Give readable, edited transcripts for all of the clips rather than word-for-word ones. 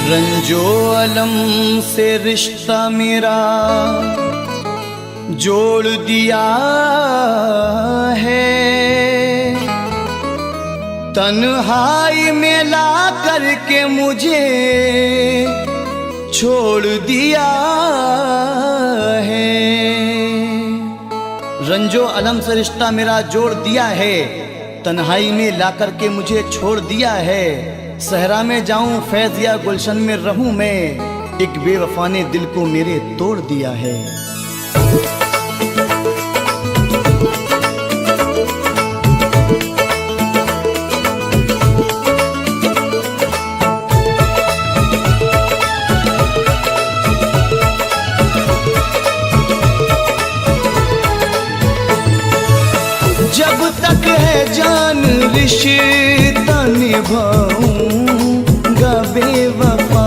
रंजो अलम से रिश्ता मेरा जोड़ दिया है, तन्हाई में ला करके मुझे छोड़ दिया है। रंजो अलम से रिश्ता मेरा जोड़ दिया है, तन्हाई में ला करके मुझे छोड़ दिया है। सहरा में जाऊं फैज़ या गुलशन में रहूं मैं, एक बेवफा ने दिल को मेरे तोड़ दिया है। जब तक है जान रिश्ता निभाऊंगा बेवफा,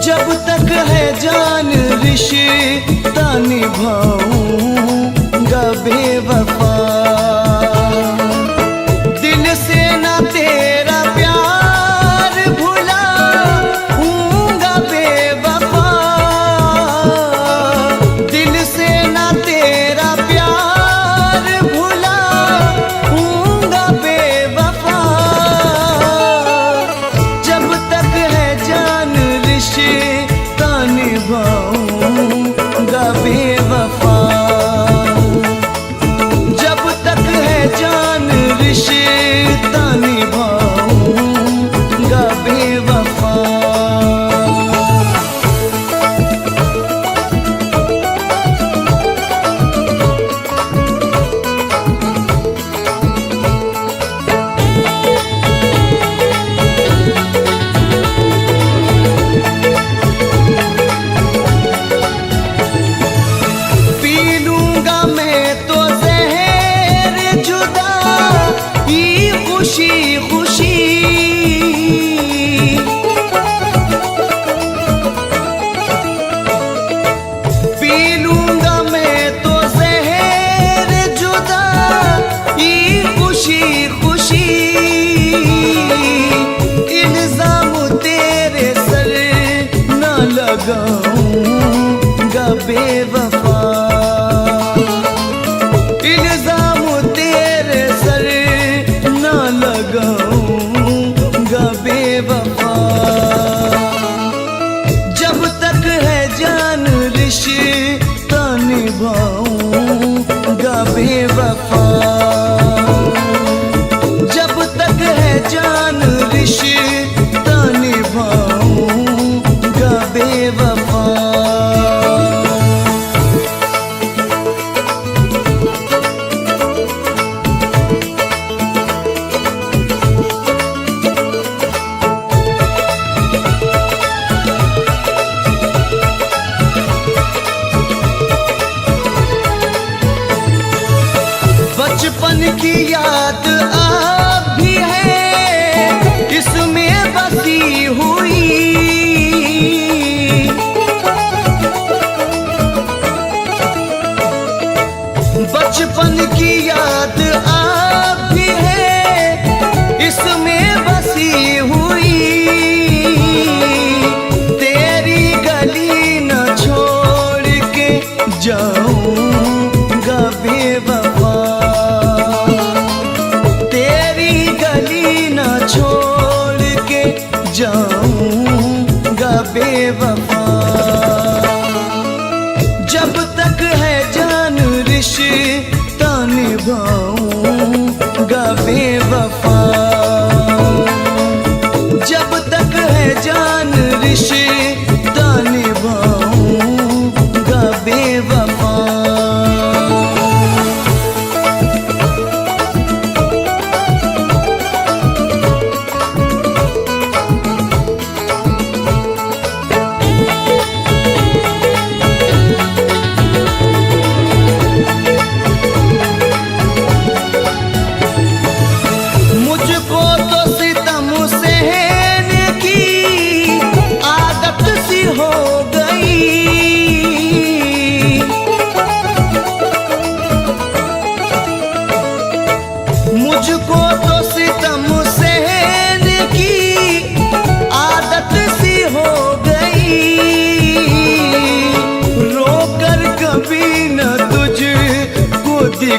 जब तक है जान रिश्ता निभाऊंगा बेवफा। दिल से ना तेरा प्यार भुलाऊंगा बेवफा, दिल से ना तेरा प्यार भुलाऊंगा बेवफा। जब तक है जान रिश्ता निभाऊंगा बेवफा, जब तक है जान रिश्ता निभाऊंगा बेवफा। खुशी खुशी पी लूंगा मैं तो ज़हर जुदा, ये खुशी खुशी। इल्ज़ाम तेरे सर न लगाऊंगा बेवफा, इल्ज़ाम तेरे सर लगाऊंगा बेवफा। जब तक है जान रिश्ता निभाऊंगा बेवफा, जब तक है जान रिश्ता निभाऊंगा बेवफा। बचपन की याद अब भी है इसमें बसी हुई, बचपन की याद अब भी है इसमें बसी हुई। तेरी गली न छोड़ के जाऊंगा बेवफा, तेरी गली न छोड़ के जाऊंगा बेवफा। जब तक है जान रिश्ता निभाऊंगा बेवफा, जब तक है जान रिश्ता निभाऊंगा बेवफा।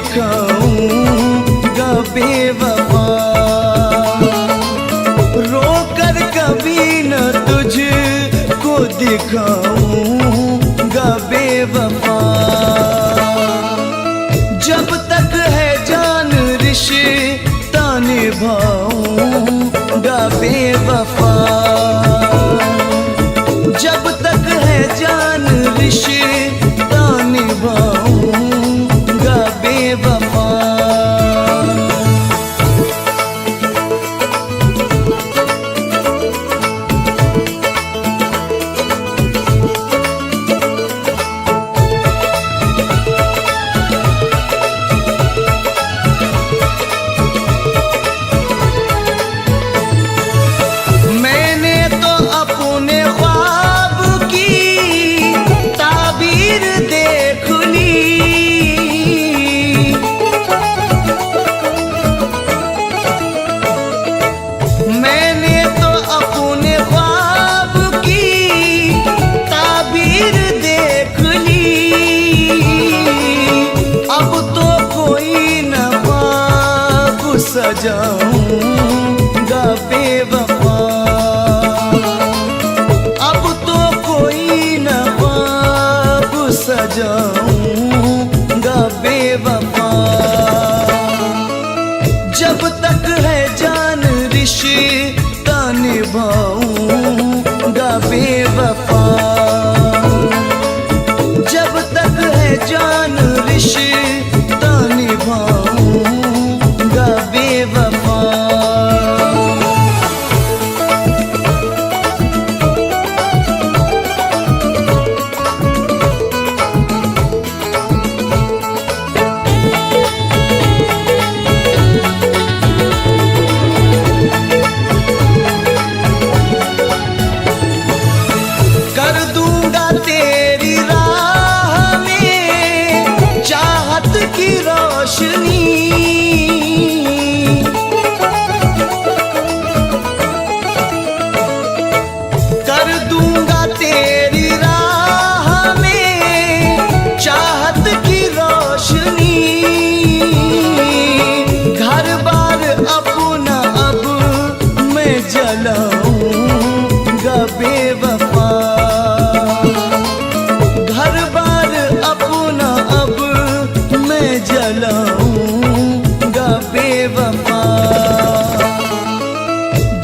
दिखाऊंगा बेवफा, रोकर कभी न तुझको दिखाऊंगा बेवफा। जब तक है जान रिश्ता निभाऊंगा बेवफा, जब तक है जान रिश्ता निभाऊंगा बेवफा। मैंने तो अपने ख्वाब की ताबीर देख ली, मैंने तो अपने ख्वाब की ताबीर देख ली। अब तो कोई न ख्वाब सजाऊंगा बेवफा, अब तो कोई न ख्वाब सजाऊंगा बेवफा। जब तक है जान रिश्ता निभाऊंगा बेवफा, जब तक है जान रिश्ता निभाऊंगा बेवफा। कर दूंगा तेरी राह में चाहत की रोशनी, कर दूंगा तेरी राह में चाहत की रोशनी। घर बार अपना अब मैं जलाऊंगा बेवफा, घर बार अपना अब मैं जलाऊंगा बेवफा।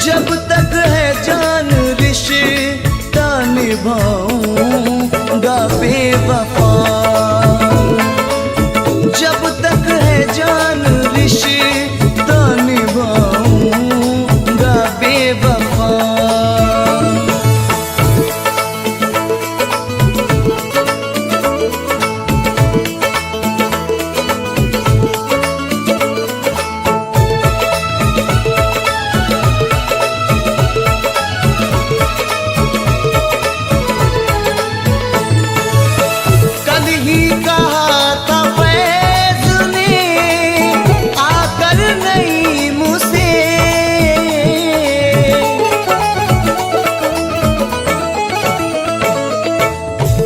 जब तक है जान रिश्ता निभाऊंगा बेवफा, जब तक है जान रिश्ता निभाऊंगा बेवफा। कल ही कहा था फैज ने आकर नहीं मुझसे,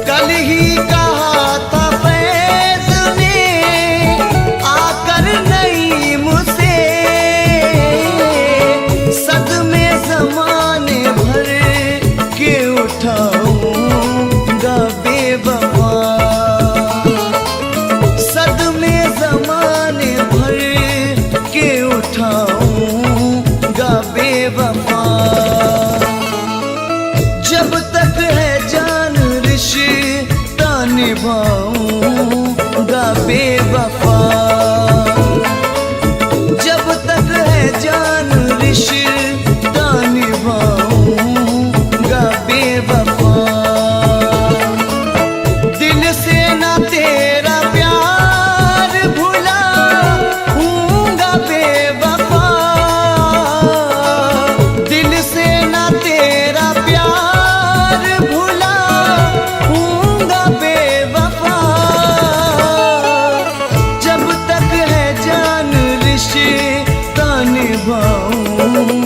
कल ही कहा था फैज ने आकर नहीं मुझसे। सदमे ज़माने भर के उठाऊंगा बेवफा, सदमे ज़माने भर के उठाऊंगा बेवफा। जब तक है जान रिश्ता निभाऊंगा बेवफा, जब तक है जान रिश्ता निभाऊंगा बेवफा। दिल से ना तेरा प्यार भुलाऊंगा बेवफा, दिल से ना तेरा प्यार भुलाऊंगा बेवफा। जब तक है जान रिश्ता निभाऊंगा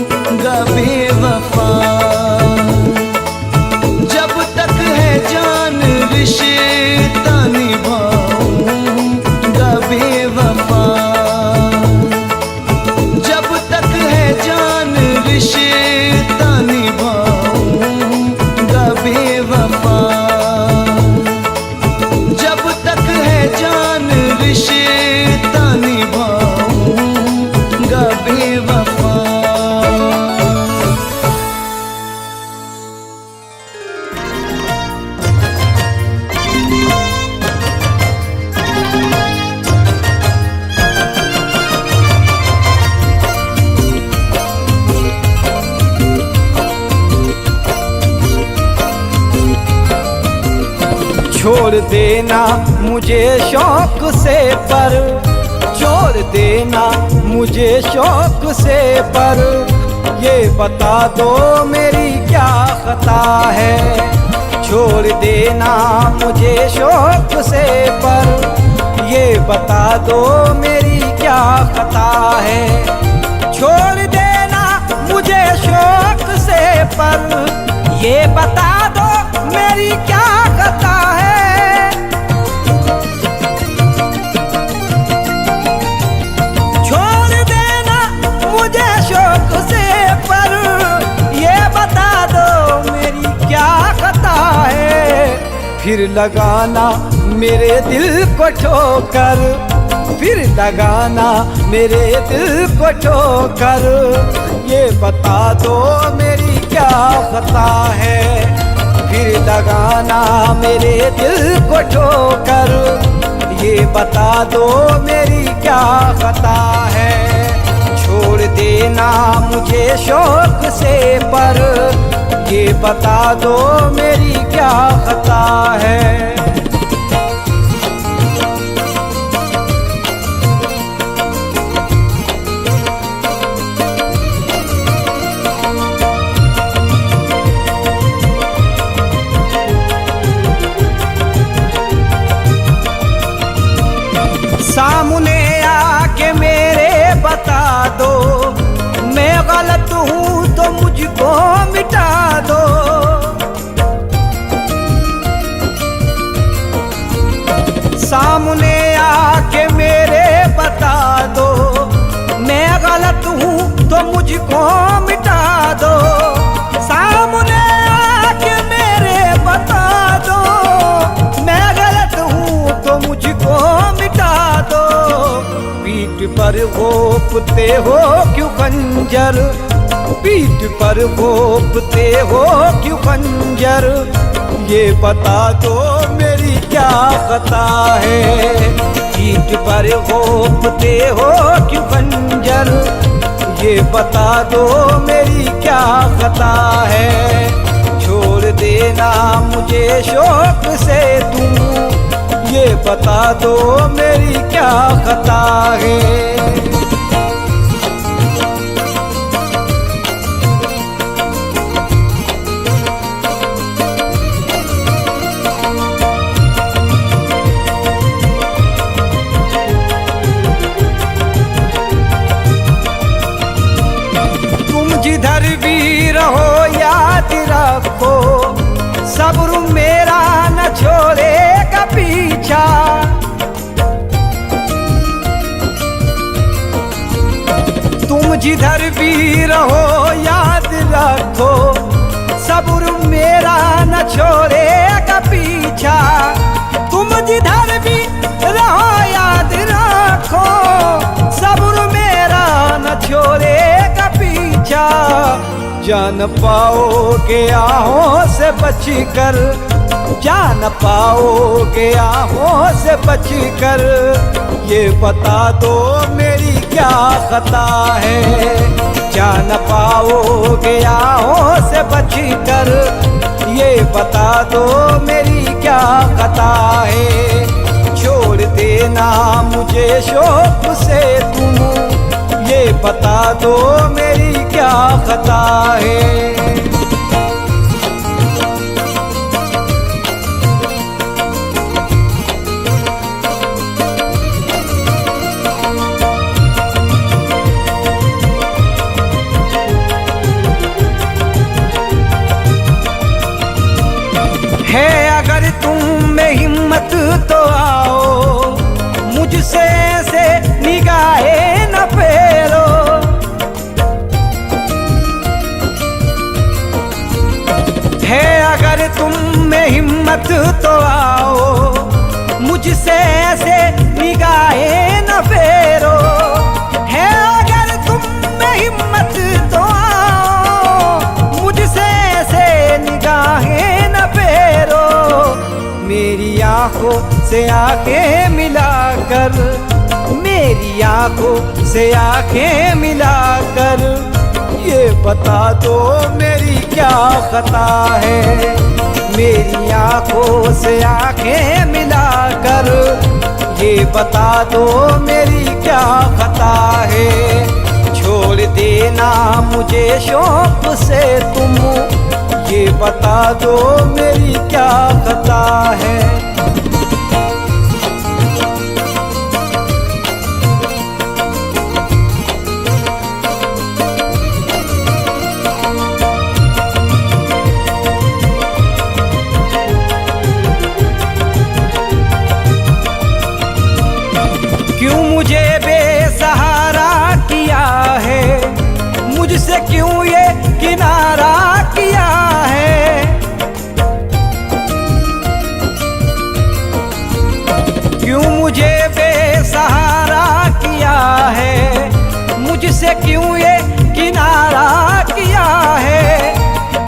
रिश्ता निभाऊंगा बेवफा। छोड़ देना मुझे शौक से पर, छोड़ देना मुझे शौक से पर, ये बता दो मेरी क्या खता है। छोड़ देना मुझे शौक से पर, ये बता दो मेरी क्या खता है। छोड़ देना मुझे शौक से पर, ये बता दो मेरी क्या खता है। छोड़ देना मुझे शौक से पर, ये बता दो मेरी क्या खता है। फिर लगाना मेरे दिल को ठोकर, फिर लगाना मेरे दिल को ठोकर, ये बता दो मेरी क्या खता है। फिर लगाना मेरे दिल को ठोकर, ये बता दो मेरी क्या खता है। छोड़ देना मुझे शौक से पर, ये बता दो मेरी क्या खता है। सामने आके मेरे बता दो, मैं गलत हूँ तो मुझको मिटा दो। सामने आके मेरे बता दो, मैं गलत हूँ तो मुझको मिटा दो। सामने आके मेरे बता दो, मैं गलत हूँ तो मुझको मिटा दो। पीठ पर घोंपते हो क्यों खंजर, पीठ पर घोंपते हो क्यों खंजर, ये बता दो मेरी क्या खता है। पीठ पर घोंपते हो क्यों खंजर, ये बता दो मेरी क्या खता है। छोड़ देना मुझे शौक से तुम, ये बता दो मेरी क्या खता है। तुम जिधर भी रहो याद रखो, सब्र मेरा न छोड़ेगा पीछा। तुम जिधर भी रहो याद रखो, सब्र मेरा न छोड़ेगा पीछा। तुम जिधर भी रहो याद रखो, सब्र मेरा न छोड़ेगा पीछा। जान पाओगे आहों से बचकर, जान पाओगे आहों से बचकर, ये बता दो मेरी क्या खता है। जान पाओगे आहों से बचकर, ये बता दो मेरी क्या खता है। छोड़ देना मुझे शौक से तुम, ये बता दो मेरी क्या खता है। है अगर तुम में हिम्मत तो आओ, मुझसे से निगाहें न फेरो। ऐसे निगाहें न फेरो। है अगर तुम में हिम्मत तो आओ, मुझसे ऐसे निगाहें न फेरो। मेरी आंखों से आंखें मिलाकर, मेरी आंखों से आंखें मिलाकर, ये बता दो मेरी क्या खता है। मेरी आंखों से आंखें मिलाकर, ये बता दो मेरी क्या खता है। छोड़ देना मुझे शौक से तुम, ये बता दो मेरी क्या खता है। क्यों मुझे बेसहारा किया है, मुझसे क्यों ये किनारा किया है। क्यों मुझे बेसहारा किया है, मुझसे क्यों ये किनारा किया है।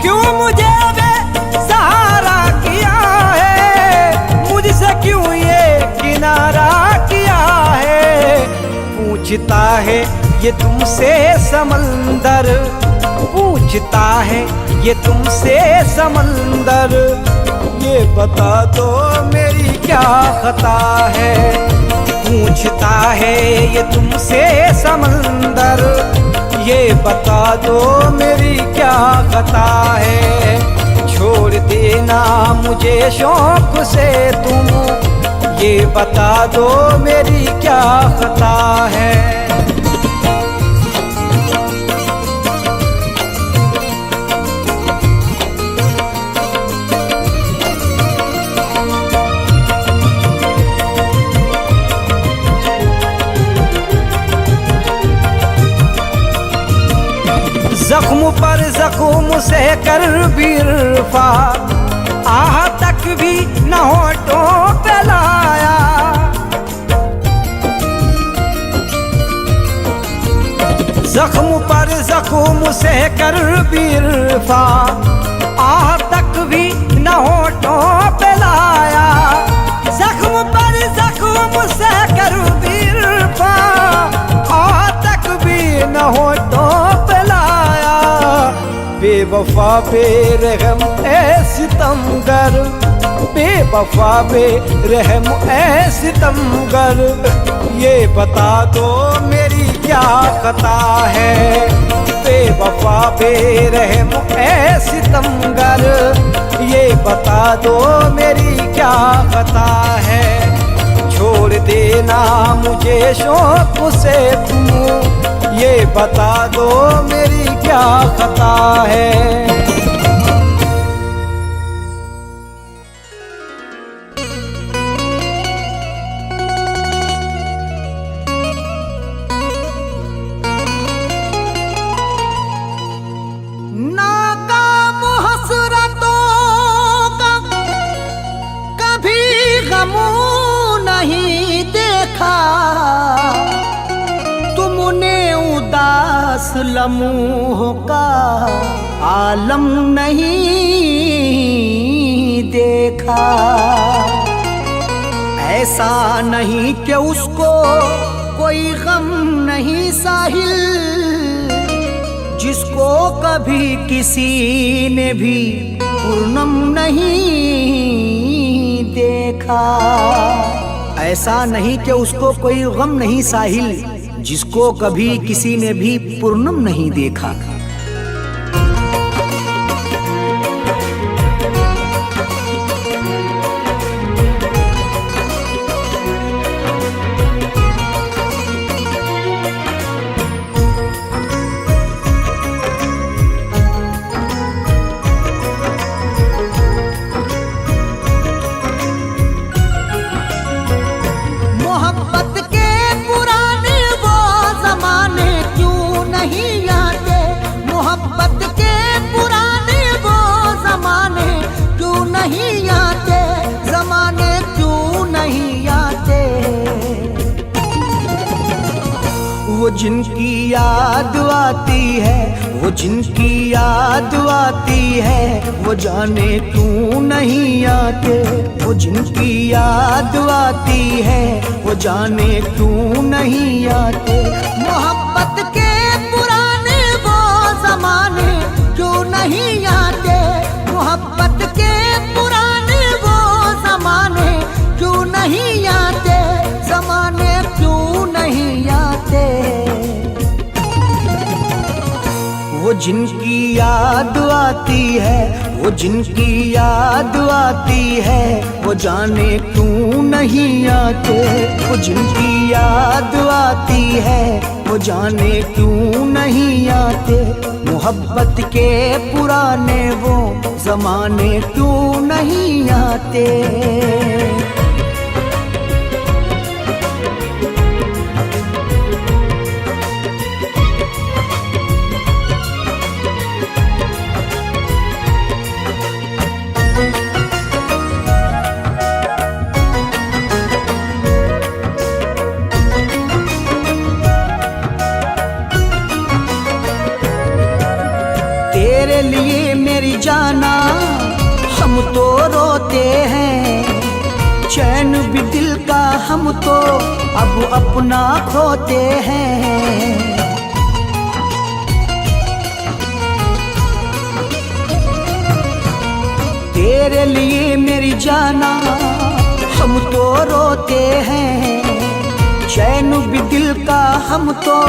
क्यों मुझे बेसहारा किया है, मुझसे क्यों ये किनारा किया है। पूछता है ये तुमसे समंदर, पूछता है ये तुमसे समंदर, ये बता दो मेरी क्या खता है। पूछता है ये तुमसे समंदर, ये बता दो मेरी क्या खता है। छोड़ देना मुझे शौक से तुम, ये बता दो मेरी क्या खता है। जख्म पर जख्म से कर बिरफा, आह तक भी न होठों पे लाया। जख्म पर जख्म से कर बिरफा, आह तक भी न होठों पे लाया। जख्म पर जख्म से कर बिरफा, आह तक भी न होठों पे लाया। बेवफा बेरहम ऐ सितमगर, बेवफा बेरहम ऐ सितमगर, ये बता दो मेरी क्या खता है। बेवफा बेरहम ऐ सितमगर, ये बता दो मेरी क्या खता है। छोड़ देना मुझे शौक से तुम, ये बता दो मेरी क्या खता है। नाकाम हसरतों का कभी गमू नहीं देखा, तुमने उदास लम्हों का आलम नहीं देखा। ऐसा नहीं कि उसको कोई गम नहीं साहिल, जिसको कभी किसी ने भी पूर्णम नहीं देखा। ऐसा नहीं कि उसको कोई गम नहीं साहिल, जिसको कभी किसी ने भी पूर्णम नहीं देखा। मोहब्बत के पुराने वो जमाने क्यों नहीं आते, जिनकी याद आती है, वो जिनकी याद आती है, वो जाने क्यों नहीं आते। वो जिनकी याद आती है, वो जाने क्यों नहीं आते। मोहब्बत के पुराने वो जमाने क्यों नहीं आते। मोहब्बत के पुराने वो जमाने क्यों नहीं आते। जमाने क्यों नहीं आते। वो जिनकी याद आती है, वो जिनकी याद आती है, वो जाने क्यों नहीं आते। वो जिनकी याद आती है, वो जाने क्यों नहीं आते। मोहब्बत के पुराने वो जमाने क्यों नहीं आते। तेरे लिए मेरी जाना हम तो रोते हैं। चैन भी दिल का हम तो अब अपना खोते हैं। तेरे लिए मेरी जाना हम तो रोते हैं। चैन भी दिल का हम तो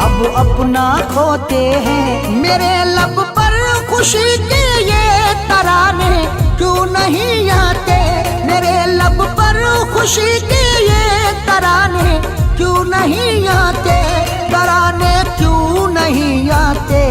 अब अपना खोते हैं। मेरे लब पर खुशी के ये तराने क्यों नहीं आते। मेरे लब पर खुशी के ये तराने क्यों नहीं आते। तराने क्यों नहीं आते।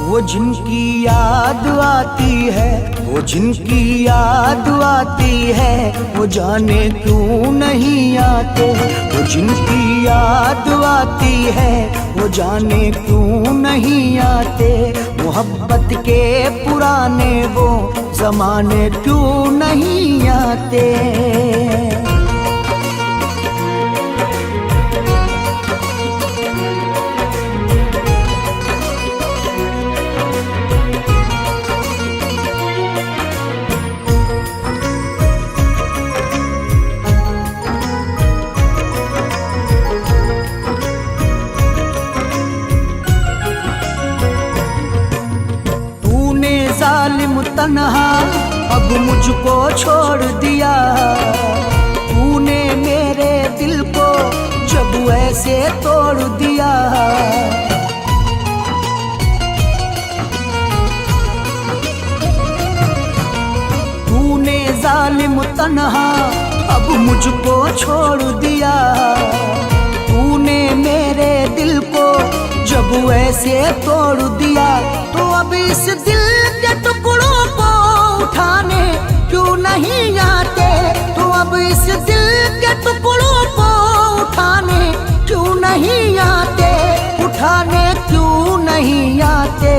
वो जिनकी याद आती है, वो जिनकी याद आती है, वो जाने क्यों नहीं आते। वो जिनकी याद आती है, वो जाने क्यों नहीं आते। मोहब्बत के पुराने वो जमाने क्यों नहीं आते। जालिम तन्हा अब मुझको छोड़ दिया। तूने मेरे दिल को जब ऐसे तोड़ दिया। तूने जालिम तन्हा अब मुझको छोड़ दिया। तूने मेरे दिल को जब ऐसे तोड़ दिया। तो अब इस दिल के टुकड़ों को उठाने क्यों नहीं आते। तो अब इस दिल के टुकड़ों को उठाने क्यों नहीं आते। उठाने क्यों नहीं आते।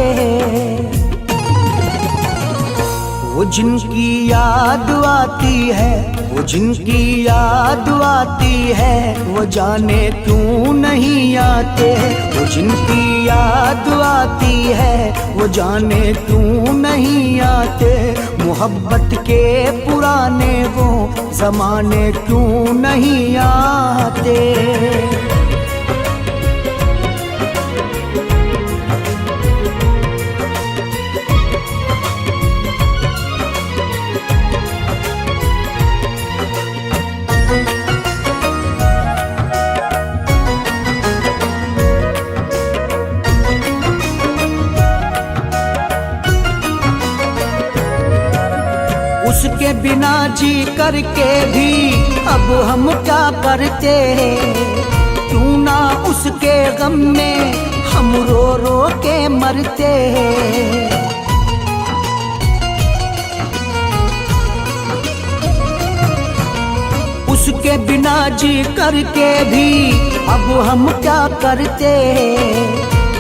वो जिनकी याद आती है, वो जिनकी याद आती है, वो जाने क्यों नहीं आते। वो जिनकी याद आती है, वो जाने क्यों नहीं आते। मोहब्बत के पुराने वो जमाने क्यों नहीं आते। उसके बिना जी करके भी अब हम क्या करते। क्यों ना उसके गम में हम रो रो के मरते। उसके बिना जी करके भी अब हम क्या करते।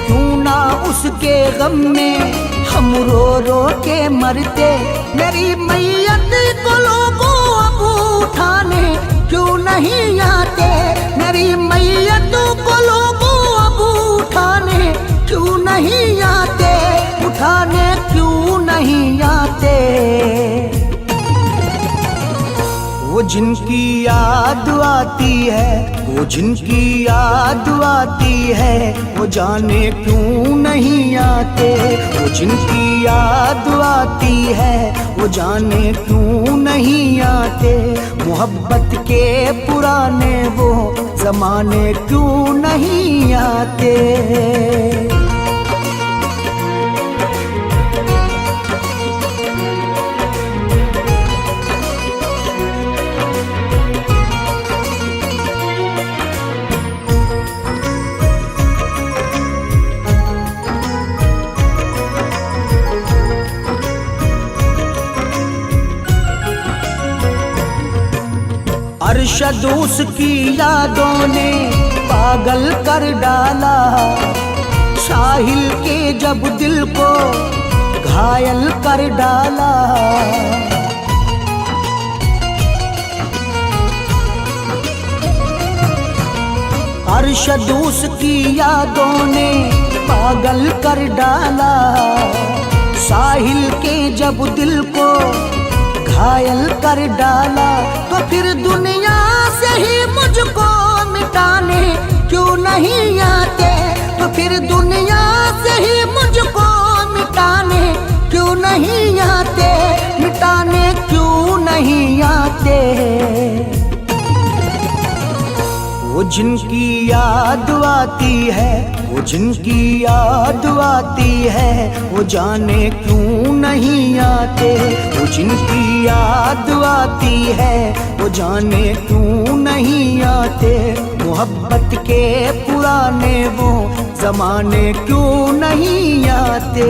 क्यों ना उसके गम में हम रो रो के मरते। मेरी मैयत को लोगों अब उठाने क्यों नहीं आते। वो जिनकी याद आती है, वो जिनकी याद आती है, वो जाने क्यों नहीं आते। वो जिनकी याद आती है, वो जाने क्यों नहीं आते। मोहब्बत के पुराने वो जमाने क्यों नहीं आते। अरशद उसकी यादों ने पागल कर डाला। साहिल के जब दिल को घायल कर डाला। अरशद उसकी यादों ने पागल कर डाला। साहिल के जब दिल को घायल कर डाला। तो फिर दुनिया से ही मुझको मिटाने क्यों नहीं आते। तो फिर दुनिया से ही मुझको मिटाने क्यों नहीं आते। मिटाने क्यों नहीं आते। वो जिनकी याद आती है, वो जिनकी याद आती है, वो जाने क्यों नहीं आते। वो जिनकी याद आती है, वो जाने क्यों नहीं आते। मोहब्बत के पुराने वो जमाने क्यों नहीं आते।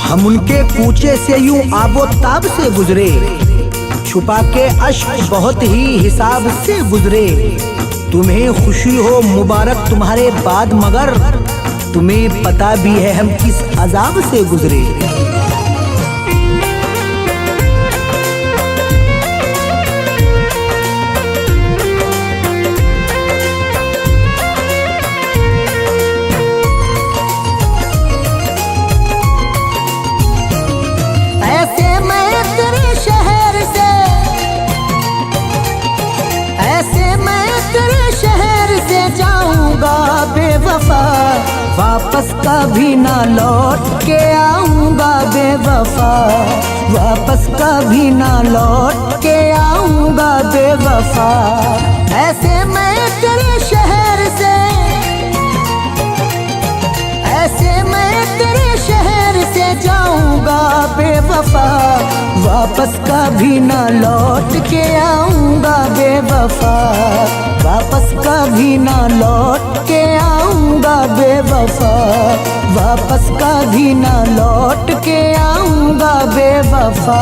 हम उनके कूचे से यूं आबो ताब से गुजरे। छुपा के अश्क बहुत ही हिसाब से गुजरे। तुम्हें खुशी हो मुबारक तुम्हारे बाद, मगर तुम्हें पता भी है हम किस अजाब से गुजरे। वापस कभी ना लौट के आऊंगा बेवफा। वापस कभी ना लौट के आऊंगा बेवफा। ऐसे मैं तेरे शहर से, ऐसे मैं तेरे शहर से जाऊंगा बेवफा। वापस कभी ना लौट के आऊंगा बेवफा। वापस कभी ना लौट के आऊंगा बेवफा। वापस कभी ना लौट के आऊंगा बेवफा।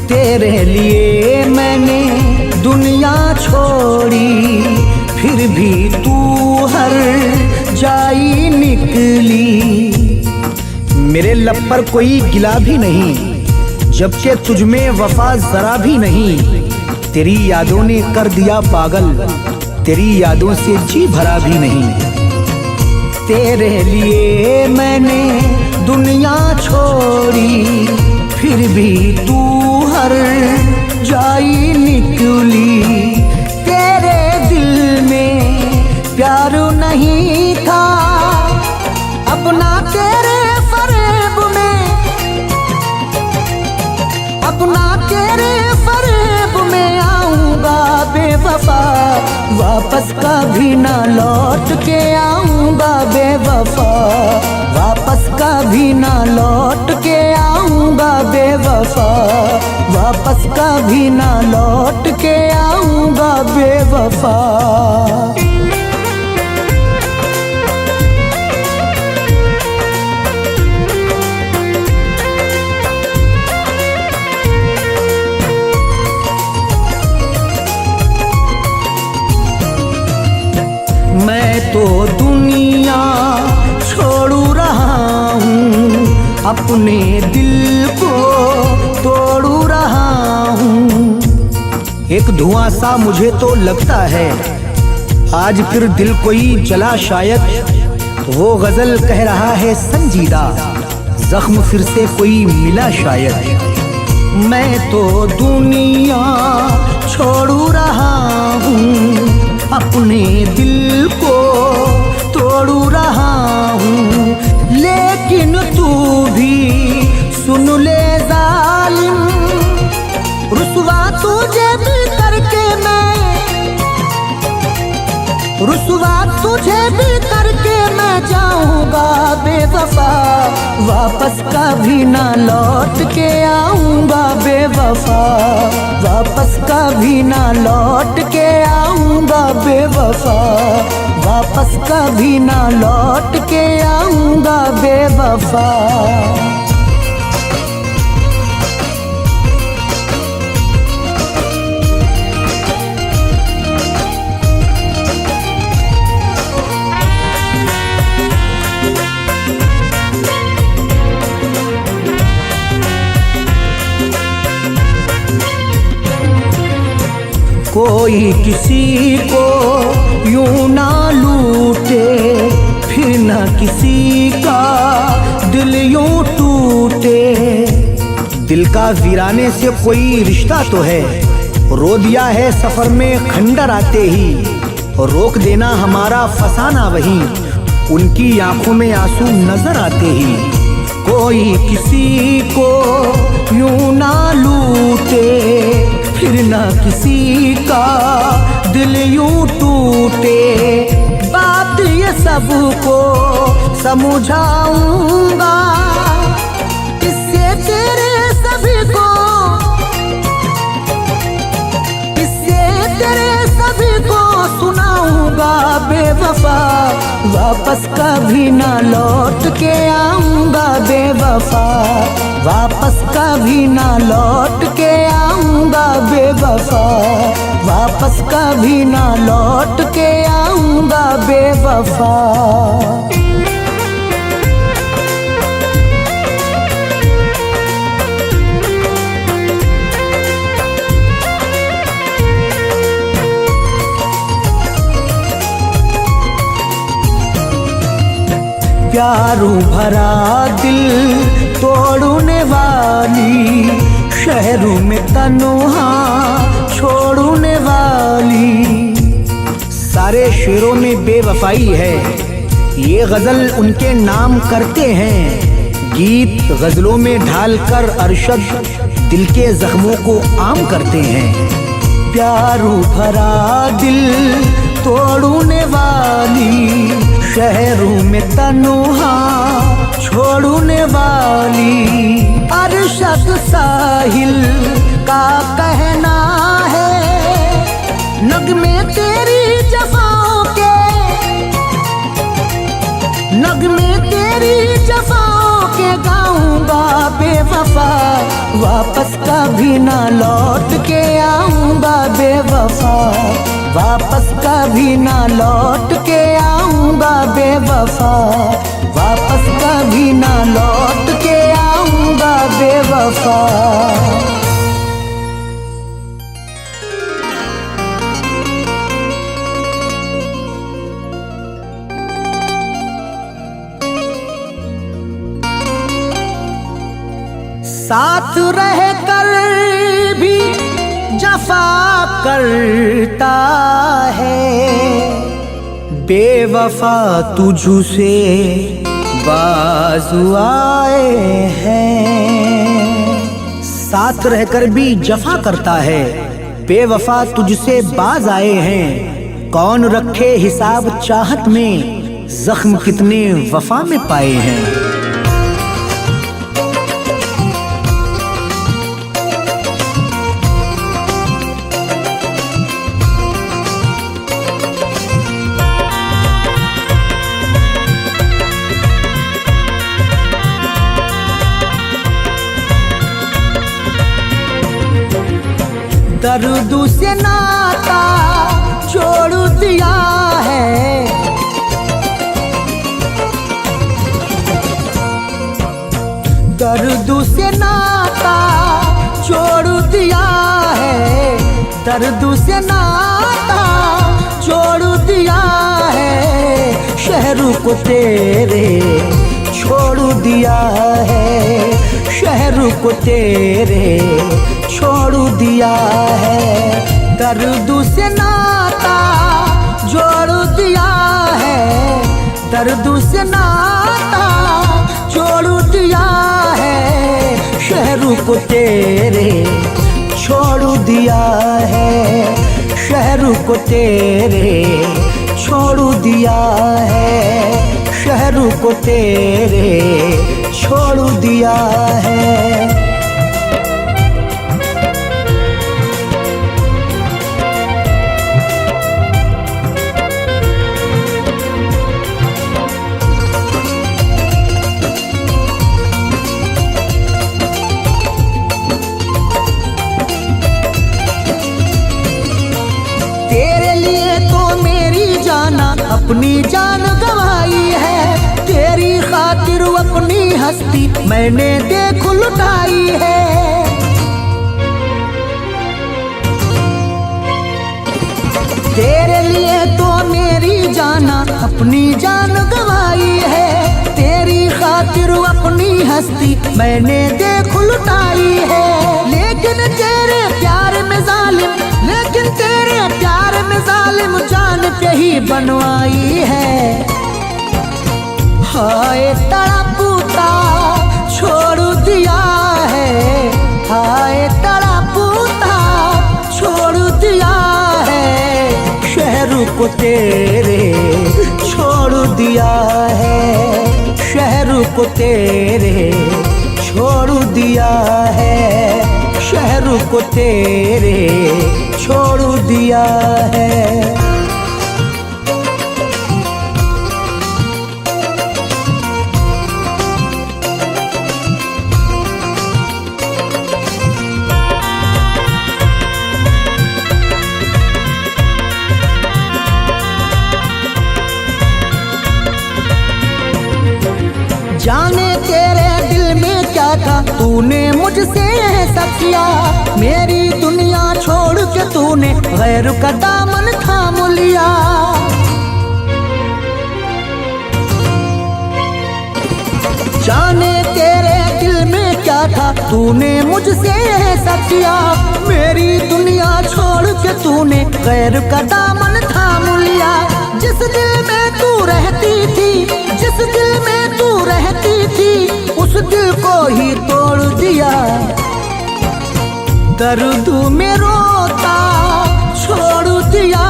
तेरे लिए मैंने दुनिया छोड़ी, फिर भी तू हर जाई निकली। मेरे लब पर कोई गिला भी नहीं, जबकि तुझ में वफा जरा भी नहीं। तेरी यादों ने कर दिया पागल, तेरी यादों से जी भरा भी नहीं। तेरे लिए मैंने दुनिया छोड़ी, फिर भी तू हर जाई निकली। तेरे दिल में प्यार नहीं था, अपना तेरे फरेब में, अपना तेरे फरेब में आऊंगा बेवफा। वापस कभी ना लौट के आऊंगा बेवफा। वापस कभी ना लौट के आऊंगा बेवफा। वापस कभी ना लौट के आऊंगा बेवफा। अपने दिल को तोड़ू रहा हूँ। एक धुआं सा मुझे तो लगता है, आज फिर दिल कोई जला शायद। वो गजल कह रहा है संजीदा, जख्म फिर से कोई मिला शायद। मैं तो दुनिया छोड़ू रहा हूँ, अपने दिल को तोड़ू रहा हूँ। लेकिन तू भी सुन ले जालिम, रुसवा तुझे भी करके रुसवा तुझे भी करके मैं जाऊंगा बेवफा, वापस कभी ना लौट के आऊंगा बेवफा, वापस कभी ना लौट के आऊंगा बेवफा, वापस कभी ना लौट के आऊंगा बेवफा। कोई किसी को यूं ना लूटे, फिर ना किसी का दिल यूं टूटे। दिल का वीराने से कोई रिश्ता तो है, रो दिया है सफर में खंडर आते ही। रोक देना हमारा फसाना वहीं, उनकी आंखों में आंसू नजर आते ही। कोई किसी को यूं ना लूटे, फिर ना किसी का दिल यूं टूटे। बात ये सबको समझाऊंगा, इससे तेरे सभी को, इससे तेरे सभी को सुनाऊंगा बेवफा, वापस कभी ना लौट के आऊंगा बेवफा, वापस कभी ना लौट के आऊंगा बेवफा, वापस कभी ना लौट के आऊंगा बेवफा। प्यारू भरा दिल तोड़ने वाली, शहरों में तन्हा छोड़ने वाली। सारे शेरों में बेवफाई है, ये गजल उनके नाम करते हैं। गीत गजलों में ढालकर अरशद दिल के जख्मों को आम करते हैं। प्यारू भरा दिल तोड़ने वाली, शहरों में तन्हा छोड़ने वाली। अरशद साहिल का कहना है, नगमे तेरी जफाओं के, नगमे तेरी जफाओं के गाऊंगा बेवफा, वापस कभी ना लौट के आऊंगा बेवफा, वापस कभी ना लौट के आऊंगा बेवफा, वापस कभी ना लौट के आऊंगा बेवफा। साथ रह कर भी जफा करता है, बेवफा तुझसे बाजू आए हैं। साथ रहकर भी जफा करता है, बेवफा तुझसे बाज आए हैं। कौन रखे हिसाब चाहत में, जख्म कितने वफा में पाए हैं। दर्द से नाता छोड़ दिया है, दर्द से नाता छोड़ दिया है, दर्द से नाता छोड़ दिया है, शहर को तेरे छोड़ दिया है, शहर को तेरे छोड़ दिया है। दर्द से नाता जोड़ दिया है, दर्द से नाता छोड़ दिया है, शहर को तेरे छोड़ दिया है, शहर को तेरे छोड़ दिया है, शहर को तेरे छोड़ दिया है। तेरे लिए तो मेरी जाना अपनी जान गंवाई है, तेरी खातिर अपनी हस्ती मैंने देख लुटाई है। तेरे लिए तो मेरी जाना अपनी जान गंवाई है, तेरी खातिर अपनी हस्ती मैंने देख लुटाई है। लेकिन तेरे प्यार में जालिम, लेकिन तेरे प्यार में जालिम जान पे ही बनवाई है। हाय तड़पता छोड़ दिया है, हाय तड़पता छोड़ दिया है, शहर को तेरे छोड़ दिया है, शहर को तेरे छोड़ दिया है, शहर को तेरे छोड़ दिया है। जाने तेरे दिल में क्या था, तूने मुझसे ऐसा किया, मेरी दुनिया छोड़ के तूने गैर का दामन थाम लिया। जाने तेरे दिल में क्या था, तूने मुझसे ऐसा किया, मेरी दुनिया छोड़ के तूने गैर का दामन थाम लिया। जिस दिल में तू रहती थी, जिस दिल में तू रहती थी, उस दिल को ही तोड़ दिया। दर्द में रोता छोड़ दिया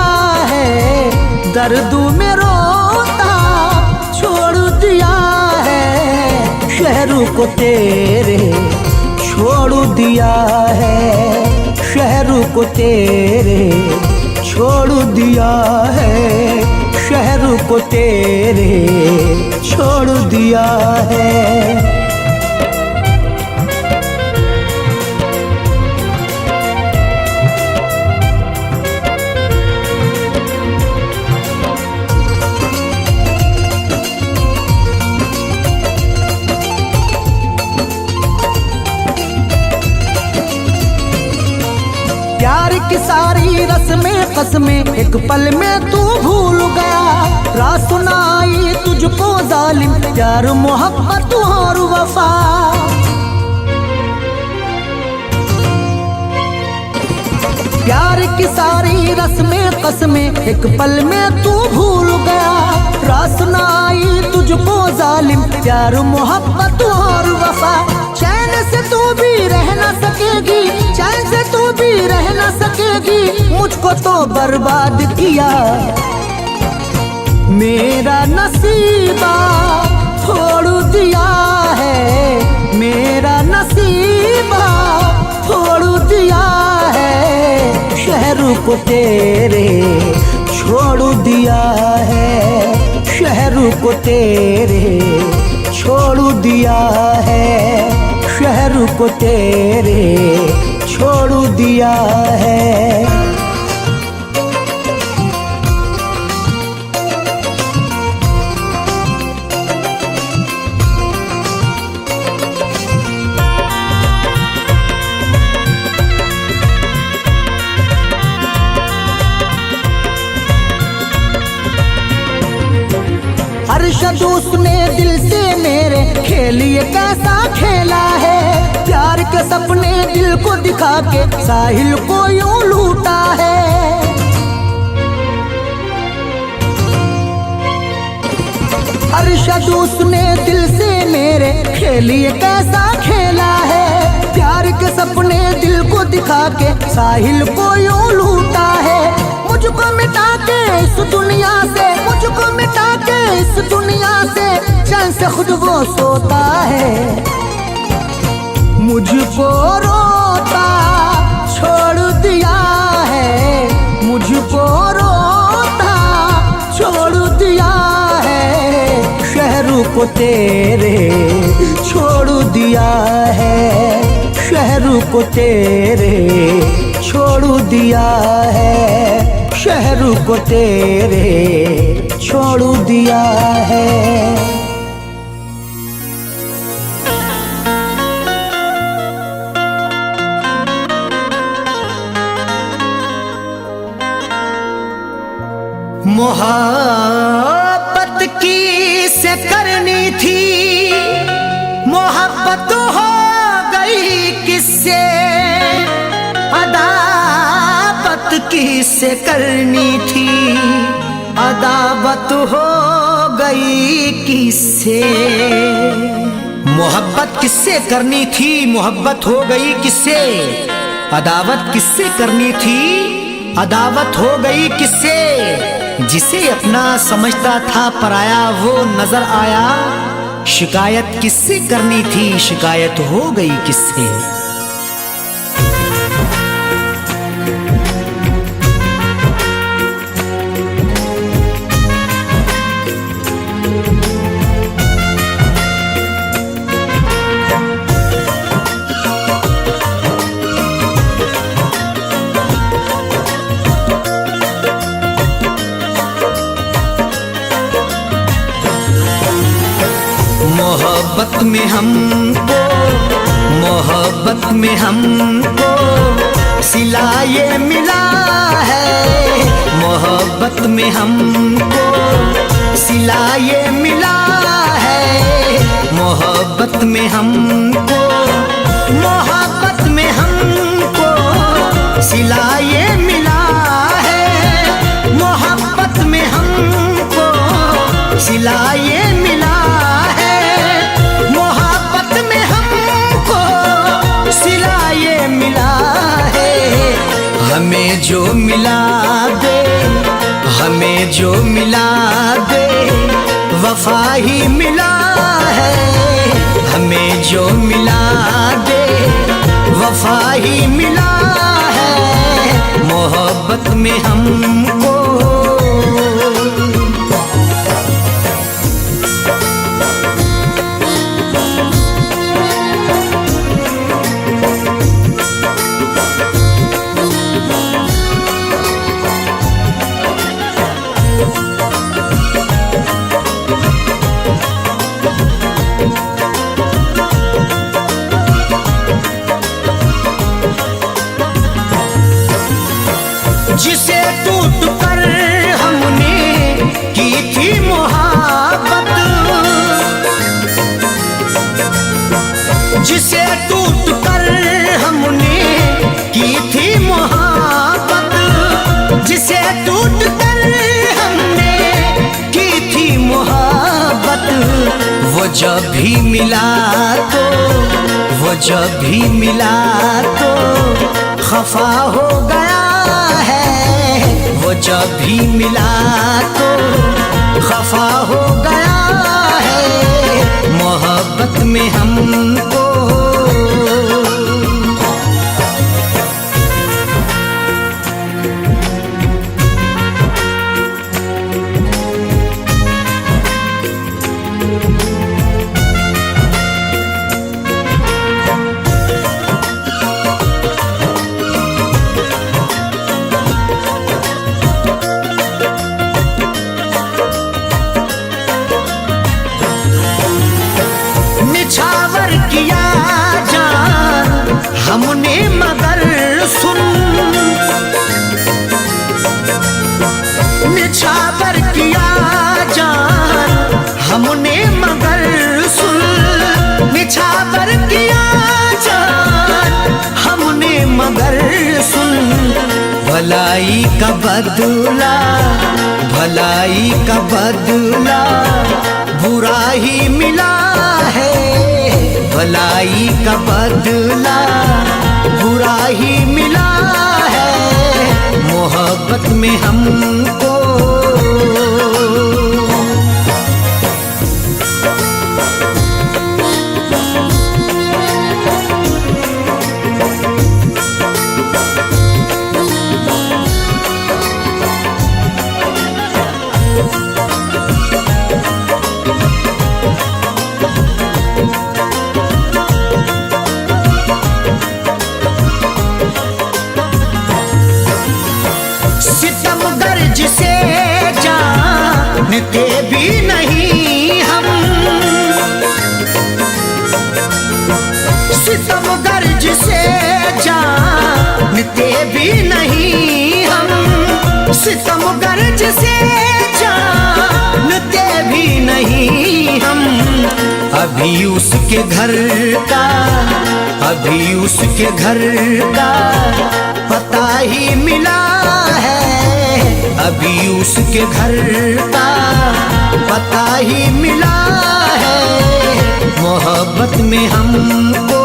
है, दर्द में रोता छोड़ दिया है, शहर को तेरे छोड़ दिया है, शहर को तेरे छोड़ दिया है, शहर को तेरे छोड़ दिया है। प्यार की सारी रस्में कसमें एक पल में तू भूल गया, रात सुनाई तुझको जालिम प्यार मोहब्बत और वफा। प्यार की सारी रस्में कसमें एक पल में तू भूल गया, रात सुनाई तुझको जालिम प्यार मोहब्बत और वफा। चैन से तू भी रह न सकेगी, चैन से तू भी रह न सकेगी, मुझको तो बर्बाद किया। मेरा नसीबा छोड़ दिया है, मेरा नसीबा छोड़ दिया है, शहर को तेरे छोड़ दिया है, शहर को तेरे छोड़ दिया है, शहर को तेरे छोड़ दिया है। अरशद उसने दिल से मेरे खेल ये कैसा खेला है, प्यार के सपने दिल को दिखा के साहिल को यूं लूटा है। अरशद उसने दिल से मेरे खेल ये कैसा खेला है, प्यार के सपने दिल को दिखा के साहिल को यूं लूटा है। मुझको मिटा के इस दुनिया से, मुझको मिटा के इस दुनिया से चैन से खुद वो सोता है। मुझको रोता छोड़ दिया है, मुझको रोता छोड़ दिया है, शहरों को तेरे छोड़ दिया है, शहरों को तेरे छोड़ दिया है, शहरों को तेरे छोड़ दिया है। मोहब्बत किससे करनी थी, मोहब्बत हो गई किससे, अदावत किससे करनी थी, अदावत हो गई किससे। मोहब्बत किससे करनी थी, मोहब्बत हो गई किससे, अदावत किससे करनी थी, अदावत हो गई किससे। जिसे अपना समझता था पराया वो नजर आया, शिकायत किससे करनी थी, शिकायत हो गई किससे। मोहब्बत में हमको, मोहब्बत में हमको सिला ये मिला है, मोहब्बत में हमको सिला ये मिला है, मोहब्बत में हमको, मोहब्बत में हमको सिला ये मिला है, मोहब्बत में हमको सिला ये मिला है, हमें जो मिला दे, हमें जो मिला दे वफा ही मिला है, हमें जो मिला दे वफा ही मिला है, मोहब्बत में हमको। जिसे टूट कर हमने की थी मोहब्बत, जिसे टूट कर हमने की थी मोहब्बत, जिसे टूट कर हमने की थी मोहब्बत, वो जब भी मिला तो, वो जब भी मिला तो खफा हो गया है, वो जब भी मिला तो खफा हो गया है, मोहब्बत में हमको। निछावर की मगर सुन, निछावर किया जान हमने मगर सुन। भलाई का बदला, भलाई का बदला बुरा ही मिला है। भलाई का बदला बुरा ही मिला है मोहब्बत में हमको। जिसे जानते भी नहीं हम, सितमगर जिसे जानते भी नहीं हम, सितमगर जिसे जानते भी नहीं हम। अभी उसके घर का, अभी उसके घर का पता ही मिला है। अभी उसके घर का पता ही मिला है मोहब्बत में हमको।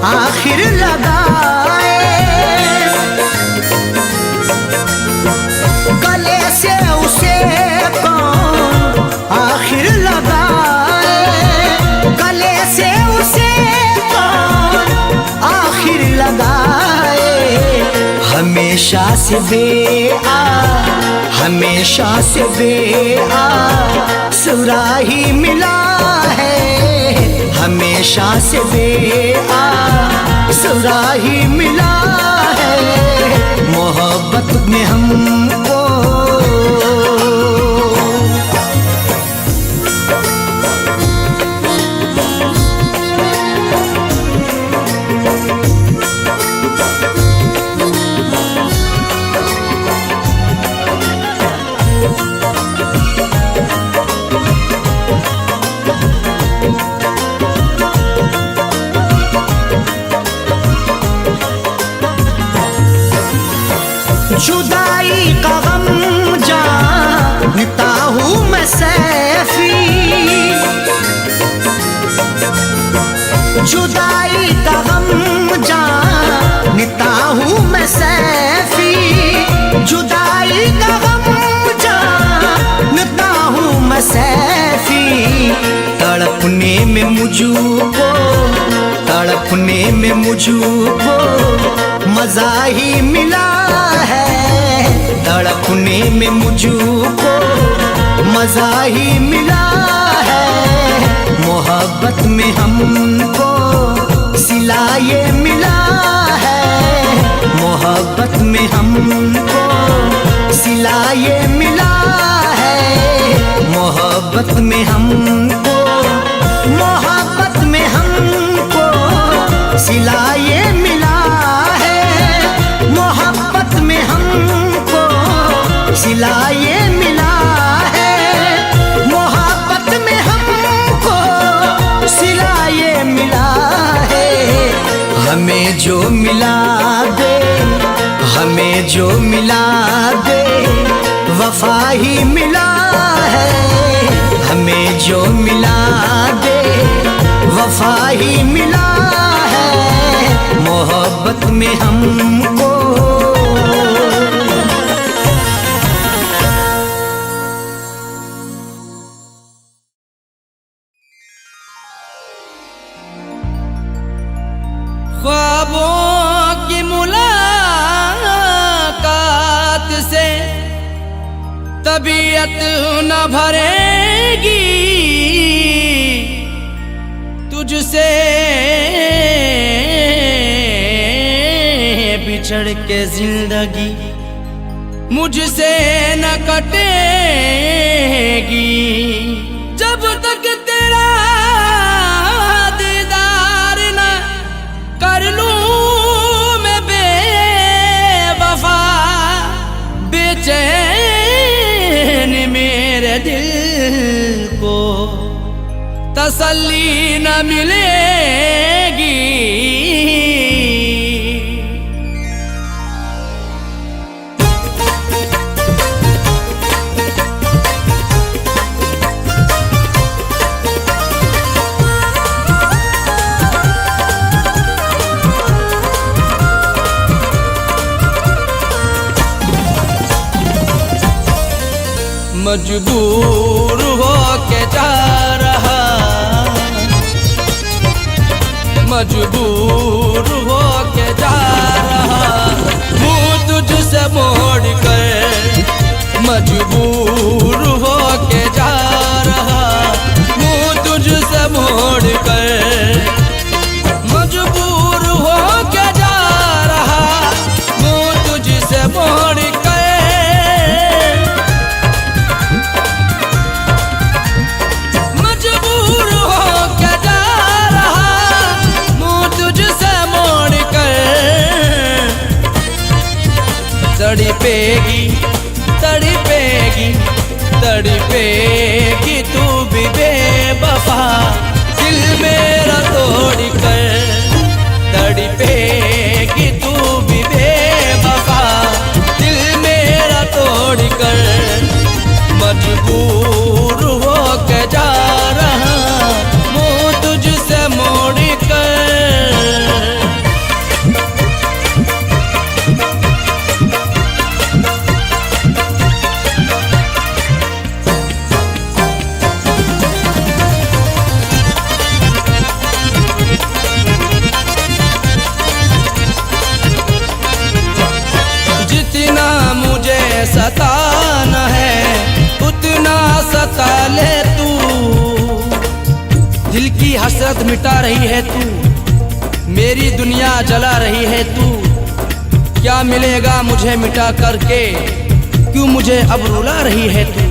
आखिर लगाए गले से उसे कौन आखिर लगाए, गले से उसे कौन आखिर लगाए। हमेशा से बेआ, हमेशा से बेआ सुराही मिला है। हमेशा से बेआ सुराही मिला है मोहब्बत में हमको। जुदाई का गम जानता हूँ मैं सैफी, जुदाई का गम जानता हूँ मैं सैफी, जुदाई का गम जानता हूँ मैं सैफी। तड़पने में मुझको, तड़पने में मुझको मजा ही मिला है। तड़पने में मुझको मजा ही मिला है मोहब्बत में हमको। सिला ये मिला है मोहब्बत में हमको। सिला ये मिला है मोहब्बत में हमको। मोहब्बत में हमको सिला ये मिला है मोहब्बत में हमको। सिला ये मिला है मोहब्बत में हमको। सिला ये मिला है हमें जो मिला दे, हमें जो मिला दे वफा ही मिला है। हमें जो मिला दे वफा ही मिला है मोहब्बत में हमको। ख्वाबों की मुलाकात से तबीयत न भरेगी, चढ़ के जिंदगी मुझसे न कटेगी, जब तक तेरा दीदार न कर लूं मैं बेवफा। बेचैन मेरे दिल को तसल्ली न मिलेगी। मजबूर हो के जा रहा, मजबूर हो के जा रहा, मुँह तुझसे मोड़ कर। मजबूर हो के जा रहा, मुँह तुझसे मोड़ कर। मजबूर हो के जा रहा, मुँह तुझसे मोड़ कर। तड़पेगी तड़पेगी तड़पेगी तू भी बेवफा, दिल मेरा तोड़ कर। तड़पेगी तू भी बेवफा, दिल मेरा तोड़ कर। मजबूर हो के जा रहा, मुँह तुझसे मोड़ कर। सताना है उतना सता ले तू, दिल की हसरत मिटा रही है तू, मेरी दुनिया जला रही है तू। क्या मिलेगा मुझे मिटा करके, क्यों मुझे अब रुला रही है तू।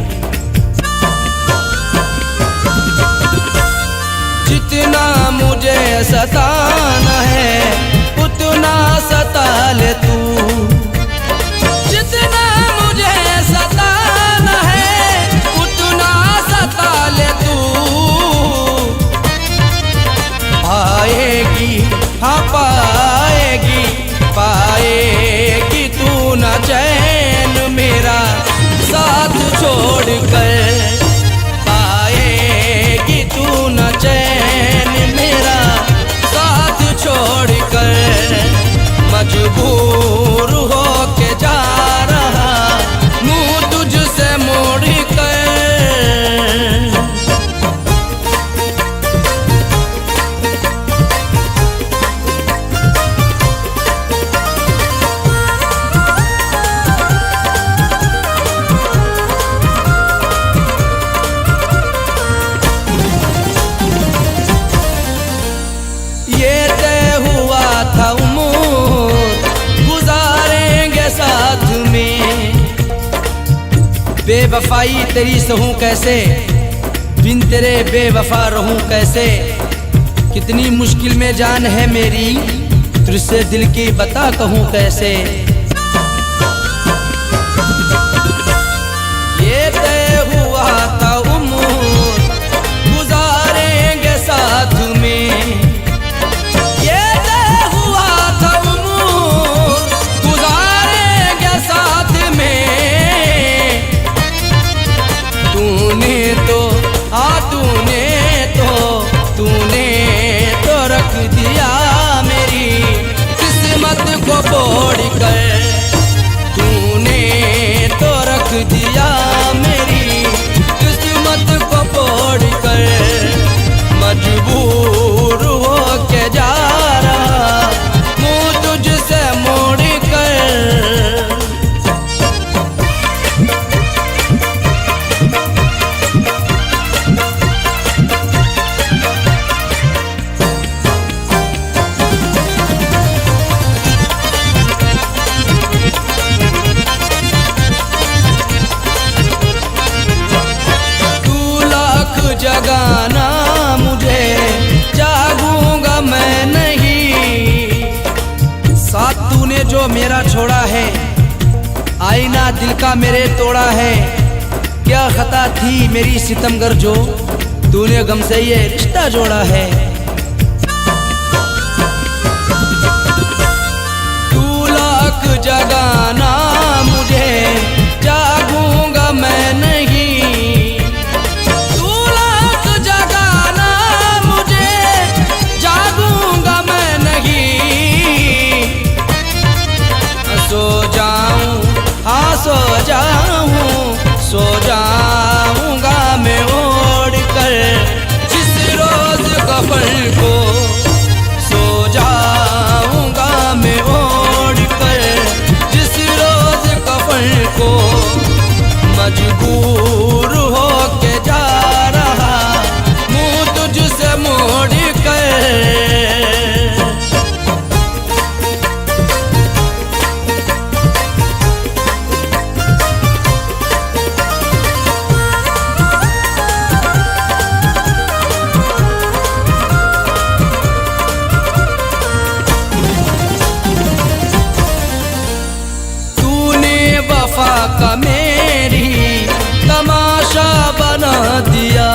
जितना मुझे सताना है उतना सता ले तू, जितना मुझे सताना है उतना सता ले तू। पाएगी हाँ पाएगी, पाएगी तू न चैन मेरा साथ छोड़ कर। पाएगी तू न चैन मेरा साथ छोड़ कर। मजबूर हो के जा रहा, मुँह तुझसे मोड़ कर। ये तय हुआ था गुजारेंगे साथ में, बेवफाई तेरी सहूं कैसे, बिन तेरे बेवफा रहूं कैसे। कितनी मुश्किल में जान है मेरी, तुझसे दिल की बता कहूं कैसे। ये तय हुआ था उम्र गुजारेंगे साथ में, तूने तो रख दिया मेरी किस्मत को तोड़ कर। का मेरे तोड़ा है, क्या खता थी मेरी सितमगर जो तूने गम से ये रिश्ता जोड़ा है। तू लाख जगाना मुझे जागूंगा मैं नहीं, तू लाख जगाना मुझे जागूंगा मैं नहीं। सो जाऊं हाँ सो जाऊंगा मैं ओढ़ कर जिस रोज कफन को, सो जाऊंगा मैं ओढ़ कर जिस रोज कफन को। मजबूर हो के जा रहा मुँह तुझसे मोड़ कर। का मेरी तमाशा बना दिया,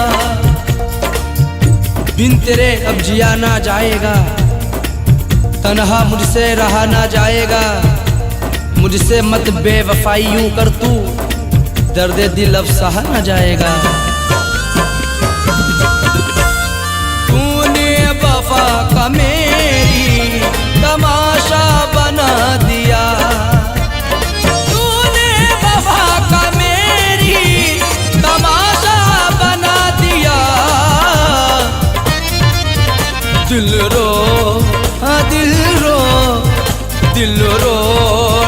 बिन तेरे अब जिया ना जाएगा, तन्हा मुझसे रहा ना जाएगा। मुझसे मत बेवफाई यूं कर तू, दर्द दिल अब सहा ना जाएगा। तूने वफा का मेरी तमाशा बना दिया, दिल रो हाँ दिल रो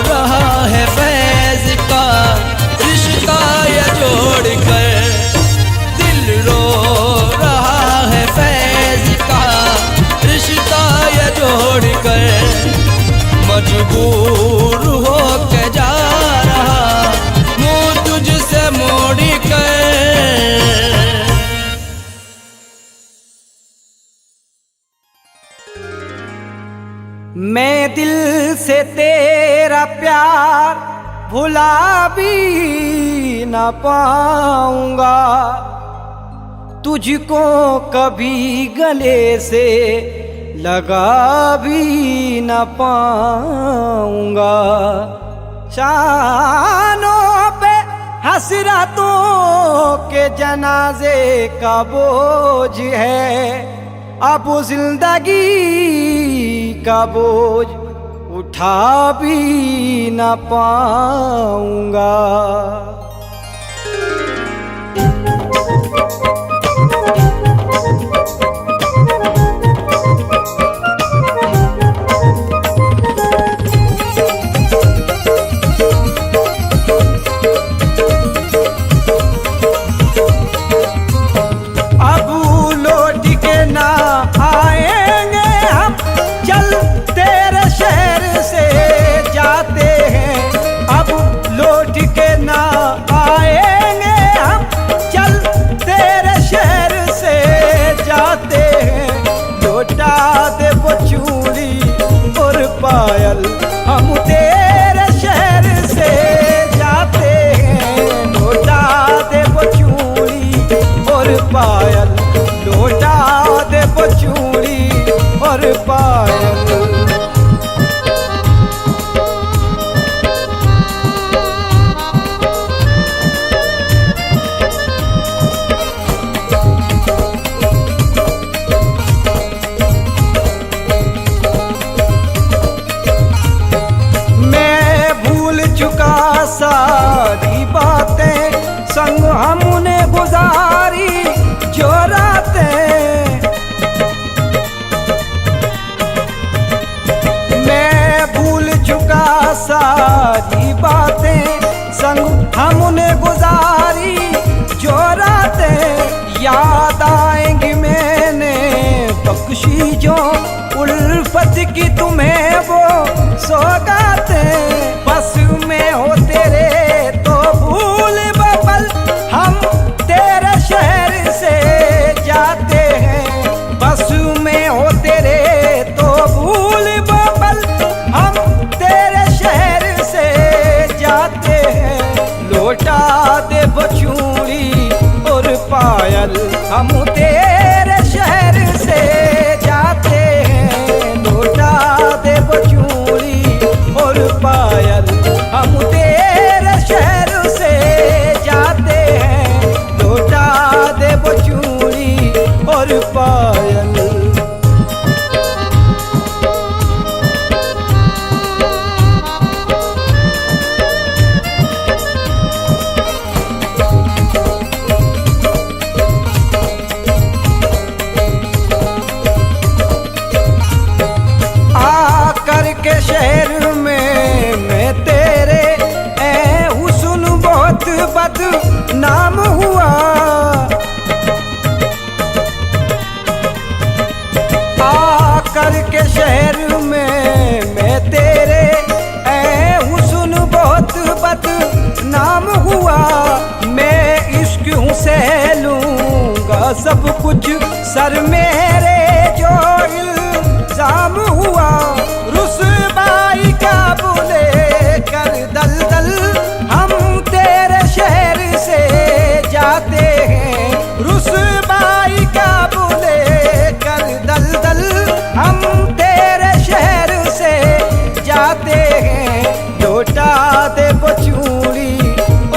रहा है फैज का रिश्ता ये जोड़ कर। दिल रो रहा है फैज का रिश्ता ये जोड़ कर। मजबूर हो के जा रहा मुँह तुझसे मोड़ कर। मैं दिल से तेरा प्यार भुला भी न पाऊंगा, तुझको कभी गले से लगा भी न पाऊंगा। शानों पे हसरतों के जनाजे का बोझ है, अब जिंदगी का बोझ उठा भी न पाऊंगा। पायल हम तेरे शहर से जाते हैं, लौटा दे वो चूड़ी और पायल, लौटा दे वो चूड़ी और पायल। सारी बातें संग हमने गुजारी जो रातें, मैं भूल चुका सारी बातें संग हमने गुजारी जो रातें। याद आएंगी मैंने बख्शी जो उल्फत की तुम्हें वो सौगातें। बस में हो तेरे तो भूल बबल हम तेरे शहर से जाते हैं, बस में हो तेरे तो भूल बबल हम तेरे शहर से जाते हैं, तेरे शहर से जाते हैं, लौटा दे वो चूड़ी और पायल। हम तेरे शहर से जाते हैं, लौटा दे वो चूड़ी और पायल। के शहर में मैं तेरे ए हुस्न बहुत बदनाम हुआ। आकर के शहर में मैं तेरे ए हुस्न बहुत बदनाम हुआ। मैं इश्क हूँ सह लूँगा सब कुछ सर मेरे जो इल्जाम हुआ। रुसवाई का बुले कर दल दल हम तेरे शहर से जाते हैं। रुसवाई का बुले कर दल दल हम तेरे शहर से जाते हैं। लौटा दे वो चूड़ी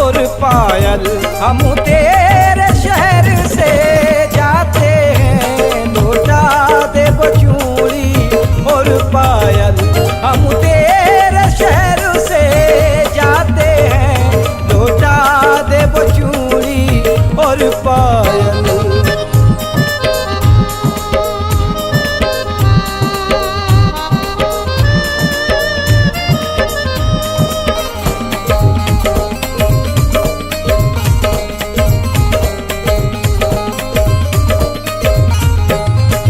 और पायल। हम तेरे शहर से जाते हैं, लौटा दे वो चूड़ी और पायल। हम तेरे शहर से जाते हैं, लौटा दे वो चूड़ी और पायल।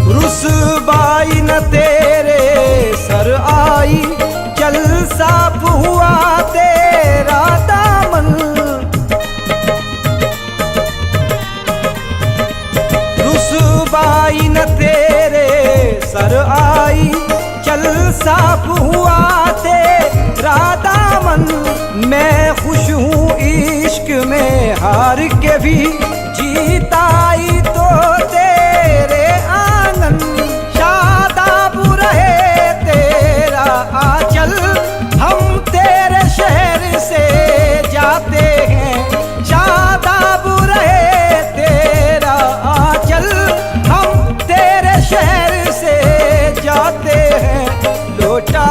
रुसवाई न तेरे सर आई, चल साफ हुआ तेरा दामन। रुसवाई न तेरे सर आई, चल साफ हुआ तेरा दामन। मैं खुश हूँ इश्क में हार के भी, जीता आई तो तेरे आंगन। शादाब रहे तेरा आंचल, हम तेरे शहर से जाते हैं। शादाब रहे तेरा आंचल, हम तेरे शहर से जाते हैं। लौटा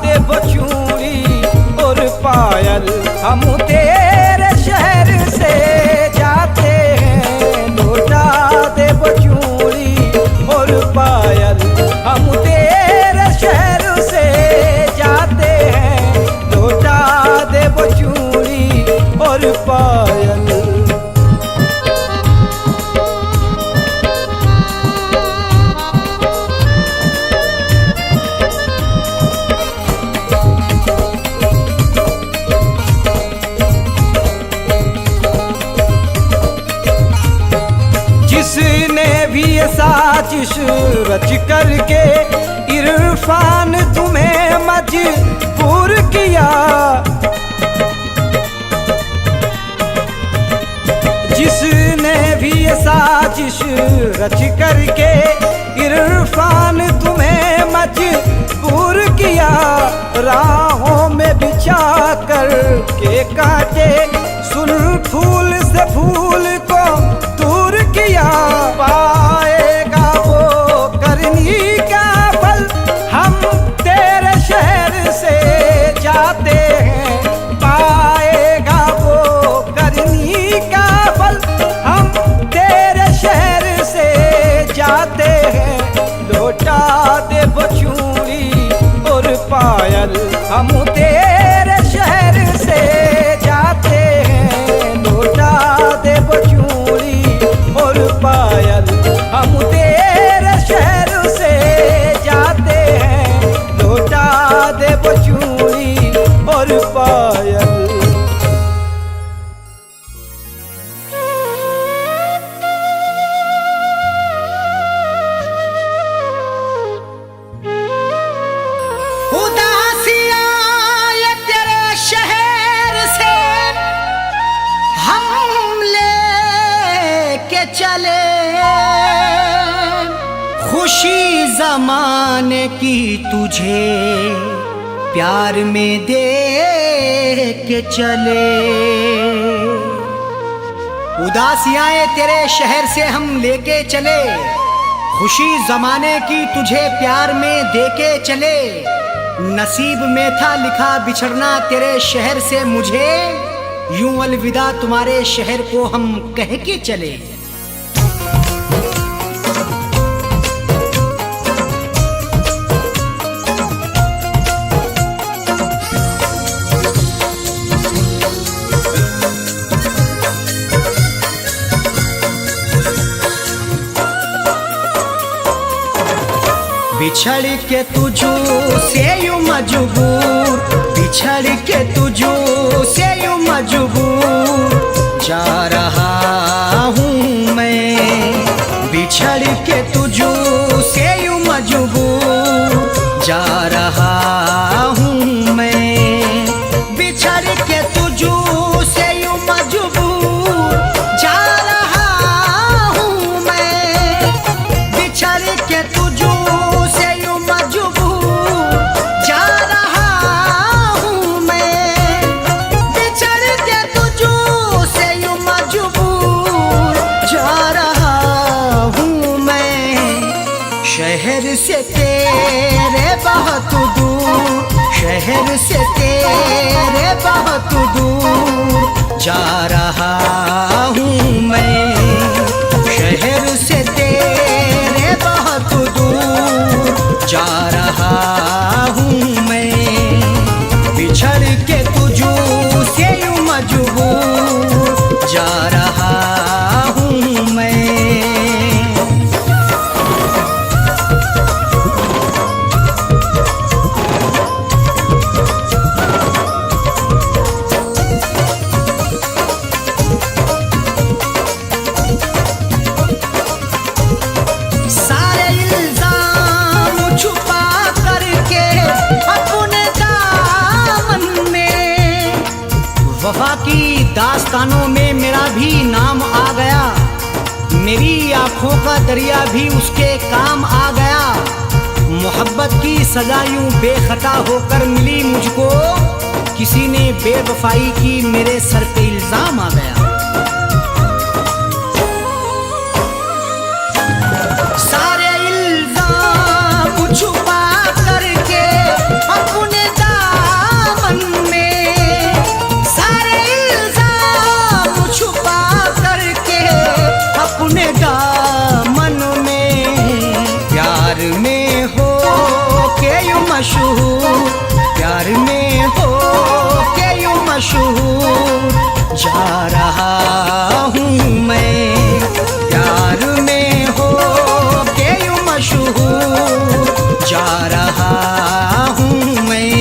दे वो चूड़ी और पायल। हम तेरे शहर से जाते हैं, लौटा दे वो चूड़ी और पायल। हम तेरे शहर से जाते हैं, लौटा दे वो चूड़ी और पायल। जिसने भी ये साजिश रच करके इरफान तुम्हें मजबूर किया। जिसने भी ये साजिश रच करके इरफान तुम्हें मजबूर किया। राहों में बिछा कर के काटे, सुन फूल से फूल को दूर किया। पाएगा वो करनी का फल, हम तेरे शहर से जाते हैं। पाएगा वो करनी का फल, हम तेरे शहर से जाते हैं। लौटा दे वो चूड़ी और पायल। हम तेरे शहर से जाते हैं, लौटा दे वो चूड़ी और पायल। हम तेरे शहर से जाते हैं, लौटा दे वो चूड़ी और पायल। चले जमाने की तुझे प्यार में दे के चले। उदासियां तेरे शहर से हम लेके चले, खुशी जमाने की तुझे प्यार में दे के चले। नसीब में था लिखा बिछड़ना तेरे शहर से मुझे, यूं अलविदा तुम्हारे शहर को हम कह के चले। बिछड़ के तुझो से यूं मजबूर, बिछड़ के तुझो से यूं मजबूर जा रहा हूँ मैं। बिछड़ के तुझो से यूं मजबूर जा रहा हूँ मैं। बिछड़ के तुझो से यूं मजबूर जा रहा हूँ मैं। बिछड़ के तुझो शहर से तेरे बहुत दूर, शहर से तेरे बहुत दूर जा रहा हूँ मैं। शहर से तेरे बहुत दूर जा रहा हूँ मैं। बिछड़ के तुझो से यूं मजबूर जा रहा हूँ मैं। वफा की दास्तानों में मेरा भी नाम आ गया, मेरी आंखों का दरिया भी उसके काम आ गया। मोहब्बत की सजा यूं बेखता होकर मिली मुझको, किसी ने बेवफाई की मेरे सर पे इल्जाम आ गया। सारे इल्जाम छुपा करके अपने दामन में, सारे इल्जाम छुपा करके अपने दामन में। प्यार में हो के यूं मशहूर, प्यार में हो के यूं मशहूर जा रहा हूँ मैं। प्यार में हो के यूं मशहूर जा रहा हूँ मैं।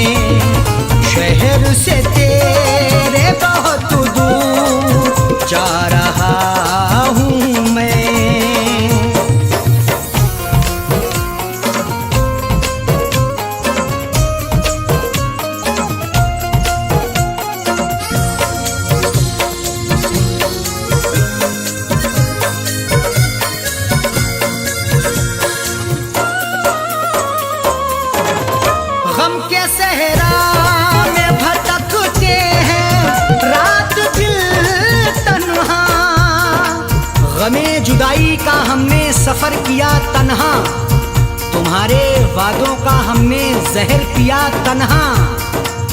शहर से तेरे बहुत दूर जा रहा हूँ मैं। गम के सहरा में भटकते हैं रात दिल तन्हा। गमे जुदाई का हमने सफर किया तन्हा, तुम्हारे वादों का हमने जहर पिया तन्हा।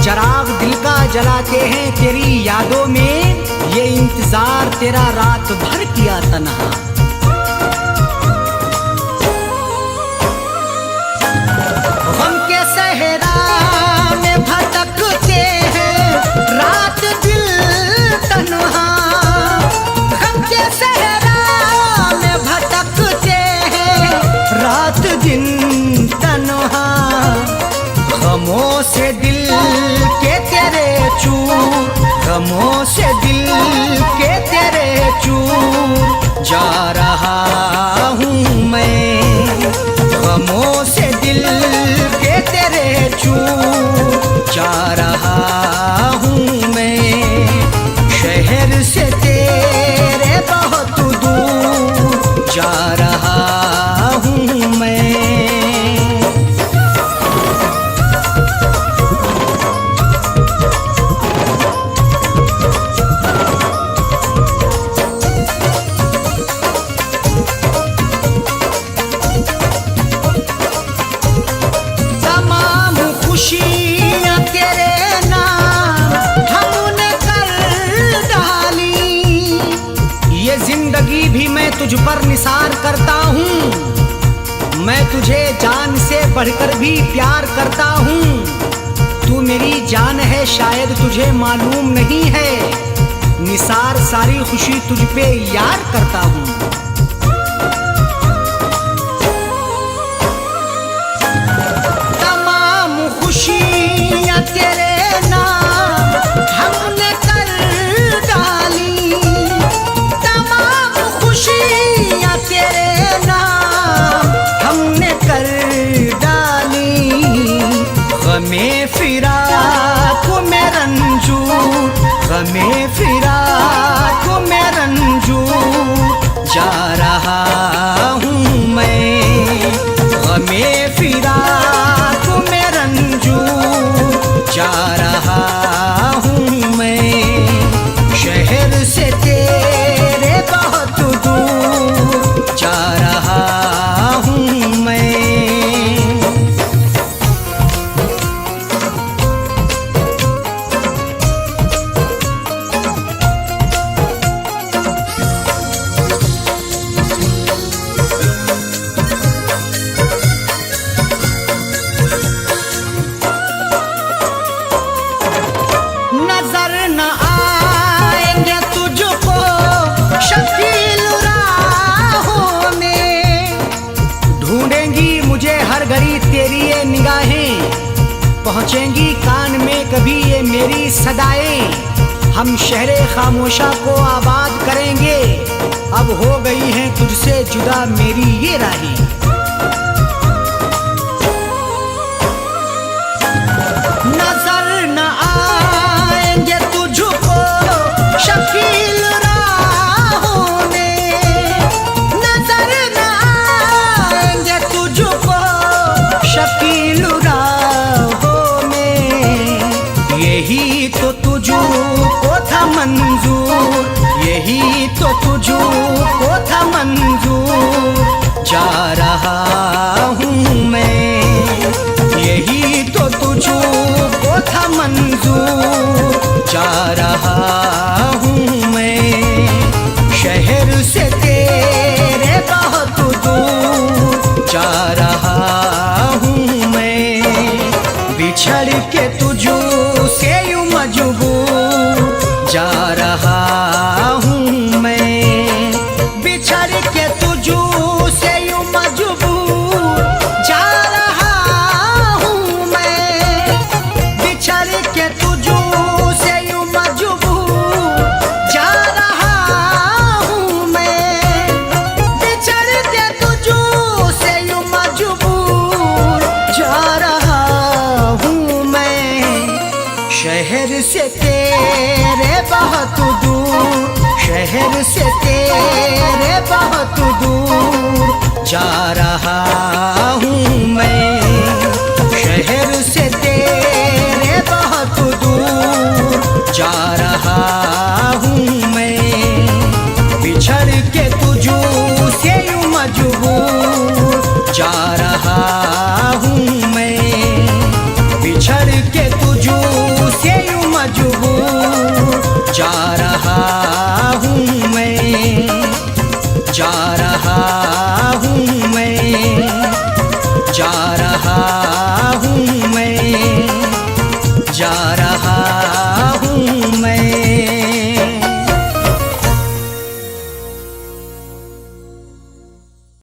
चराग दिल का जलाते हैं तेरी यादों में, ये इंतजार तेरा रात भर किया तन्हा। गम के सहरा में भटकते हैं रात दिल तन्हा। गम के सहरा में भटकते हैं रात दिन तन्हा। गमों से दिल के तेरे चूर, गमों से दिल के तेरे चूर जा रहा हूँ मैं। गमों से दिल के तेरे चूर जा रहा हूँ मैं। शहर से तेरे बहुत दूर जा रहा हूँ मैं। बढ़कर भी प्यार करता हूँ। तू मेरी जान है शायद तुझे मालूम नहीं है, निसार सारी खुशी तुझ पे यार करता हूँ। तमाम खुशियाँ तेरे नाम हमने कर डाली, तमाम खुशियाँ तेरे नाम हमने कर डाली। गमे फिराक में रंजूर, गमे फिराक में रंजूर जा रहा हूँ मैं। गमे फिराक में रंजूर जा रहा हूँ मैं। शहर से तेरे बहुत दूर जा रहा हूँ मैं। नजर न आएंगे तुझको शकील राहों में, ढूंढेंगी मुझे हर घड़ी तेरी ये निगाहें, पहुंचेंगी कान में कभी ये मेरी सदाएं। हम शहरे खामोशा को आबाद करेंगे, अब हो गई हैं तुझसे जुदा मेरी ये राहें। नजर न आएंगे तुझको शकील राहों में, नजर न आएंगे तुझको शकील राहों में। यही तो तुझको था मंजूर, यही तो तुझको था मंजूर जा रहा हूँ मैं। यही तो तुझको था मंजूर जा रहा हूँ मैं। शहर से तेरे बहुत दूर जा रहा हूँ मैं। बिछड़ के तुझो से यूं मजबूर जा रहा हूँ मैं। बिछड़ के तुझो से यूं मजबूर जा रहा हूँ मैं। बिछड़ के तुझो से यूं मजबूर जा रहा हूँ मैं। बिछड़ के तुझो से यूं मजबूर जा रहा हूँ मैं। शहर से तेरे बहुत दूर, शहर से तेरे बहुत दूर जा रहा हूँ मैं। शहर से तेरे बहुत दूर जा रहा हूँ मैं। बिछड़ के तुझो से यूं मजबूर जा रहा हूँ मैं। बिछड़ के तुझो से यूं मजबूर जा रहा हूँ मैं। जा रहा हूँ मैं, जा रहा हूँ मैं, जा रहा हूँ